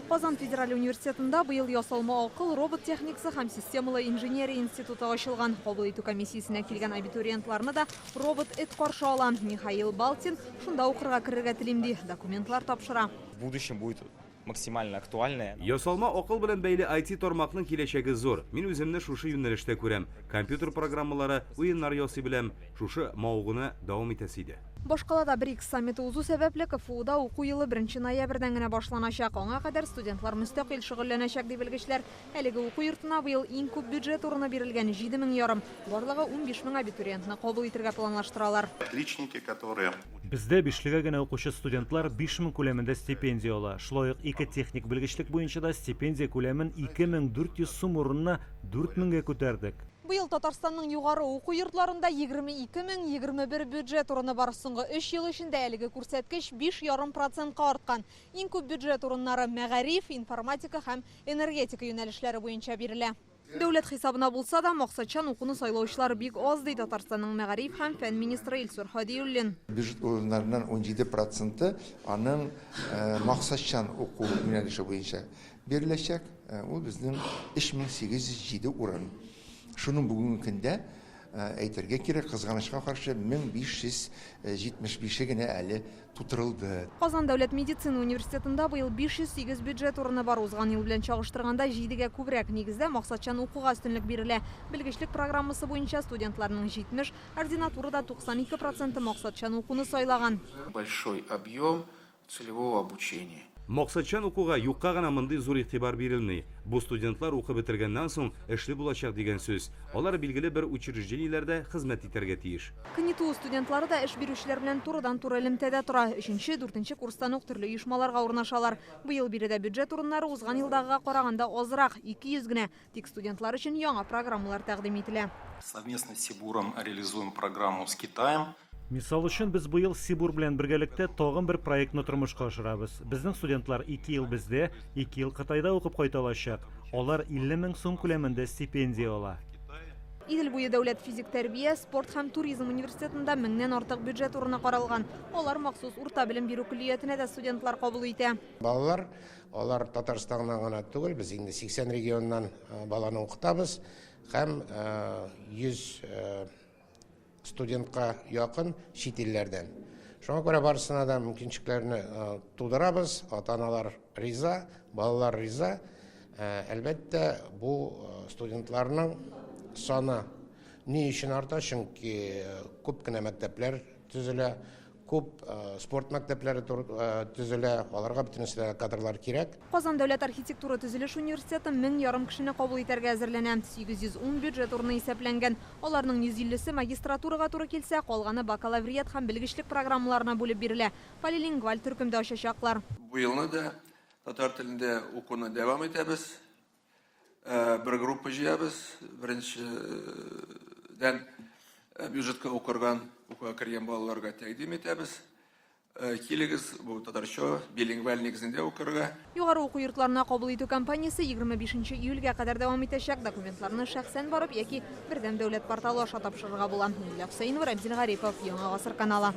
Казан федераль университетында быйыл ясалма акыл, робот техникасы һәм системалы инженерия институты ачылган. Кабул итү комиссиясенә килгән абитуриентларны да робот эт каршы ала. Михаил Балтин шунда укырга керергә телим ди, документлар тапшыра. В будущем будет максимально актуальная. Ясалма акыл белән бәйле IT тармакның киләчәге зур. Мин үземне шушы юнәлештә күрәм. Компьютер программалары, уеннар ясый беләм, шушы мавыгына дәвам итәсе иде. Башкалада БРИКС саммиты узу сәбәпле КФУда уку елы 1 ноябрьдән генә башланачак. Аңа кадәр студентлар мөстәкыйль шөгыльләнәчәк дип белгечләр. Әлеге уку йортына быел иң күп бюджет урыны бирелгән 7500. Барлыгы 15000 абитуриентны кабул итәргә планлаштыралар. Отличники, которые... Бездә бишлегә генә укучы студентлар 5000 күләмендә стипендия ала. Шулай ук 2 техник белгечлек буенча да стипендия күләмен 2400 сум урынына 4000-гә күтәрдек. Быел Татарстанның югары уку йортларында 22021 бюджет урыны бар. Соңгы 3 ел эчендә әлеге күрсәткеч 5,5%-ка арткан. Иң күп бюджет урыннары мәгариф, информатика һәм энергетика юнәлешләре буенча бирелә. Дәүләт хисабына булса да, максатчан укуны сайлаучылар бик аз ди Татарстанның мәгариф һәм фән министры Илсур Ходиуллин. Бюджет урыннарының 17% аның максатчан уку юнәлеше буенча биреләчәк. Ул безнең 3807 урын. Шуның бүгінгі көндә әйтергә кирәк, кызганычка каршы 1575 генә әле тутырылды. Казан дәүләт медицина университетында быел 508 бюджет урыны бар. Узган ел белән чагыштырганда 7-гә күбрәк. Нигездә максатчан укуга өстенлек бирелә. Белгечлек программасы буенча студентларның 70, ординатурада 92% максатчан укуны сайлаган. Большой объем целевого обучения. Максатчан укуга юкка гына мондый зур игътибар бирелми. Бу студентлар укып бетергәннән соң эшле булачак дигән сүз. Алар билгеле бер учреждениеләрдә хезмәт итәргә тиеш. КНИТУ студентлары да эш бирүчеләр белән турыдан-туры элемтәдә тора. 3-4 курстан ук төрле оешмаларга урнашалар. Быел биредә бюджет урыннары узган елдагыга караганда азрак, 200 генә. Тик студентлар өчен яңа программалар тәкъдим ителә. Совместно с Сибуром реализуем программу с Китаем. Мисал өчен без быел Сибур белән бергәлектә тагын бер проектны тормышка ашырабыз. Безнең студентлар 2 ел бездә, 2 ел Кытайда укып кайталачак. Алар 50 000 сум күләмендә стипендия ала. Идел буе дәүләт физик тәрбия, спорт һәм туризм университетында 1000-нән артык бюджет урыны каралган. Алар махсус урта белем бирү көллиятенә дә студентлар кабул итә. Балалар, алар Татарстаннан гына түгел, без инде 80 регионнан баланы укытабыз һәм 100 студентка якын чит илләрдән. Шуңа күрә барысына да мөмкинчекләрне тудырабыз, ата-аналар риза, балалар риза. Әлбәттә, бу студентларның саны ни өчен арта? Чөнки күп кенә мәктәпләр төзелә, күп спорт мәктәпләре төзелә, аларга бөтенесе кадрлар кирәк. Казан дәүләт архитектура төзелеш университеты 1200 кешене кабул итәргә әзерләнә. 810 бюджет урыны исәпләнгән. Аларның 150-се магистратурага туры килсә, калганы бакалавриат һәм белгечлек программаларына бүлеп бирелә. Полилингваль төркемдә ачачаклар. Бу елны да татар телендә укуны дәвам итәбез. Бер группа җыябыз. Беренчедән бюджетка укырган, укуга кергән балаларга тәкъдим итәбез. Килегез, бу татарча билингваль нигезендә укырга. Югары уку йортларына кабул итү кампаниясе 25 июльгә кадәр дәвам итәчәк. Документларны шәхсән барып яки бердәм дәүләт порталы аша тапшырырга була. Нилә Хөсәйнова, Рамзил Гарипов, Яңа Гасыр каналы.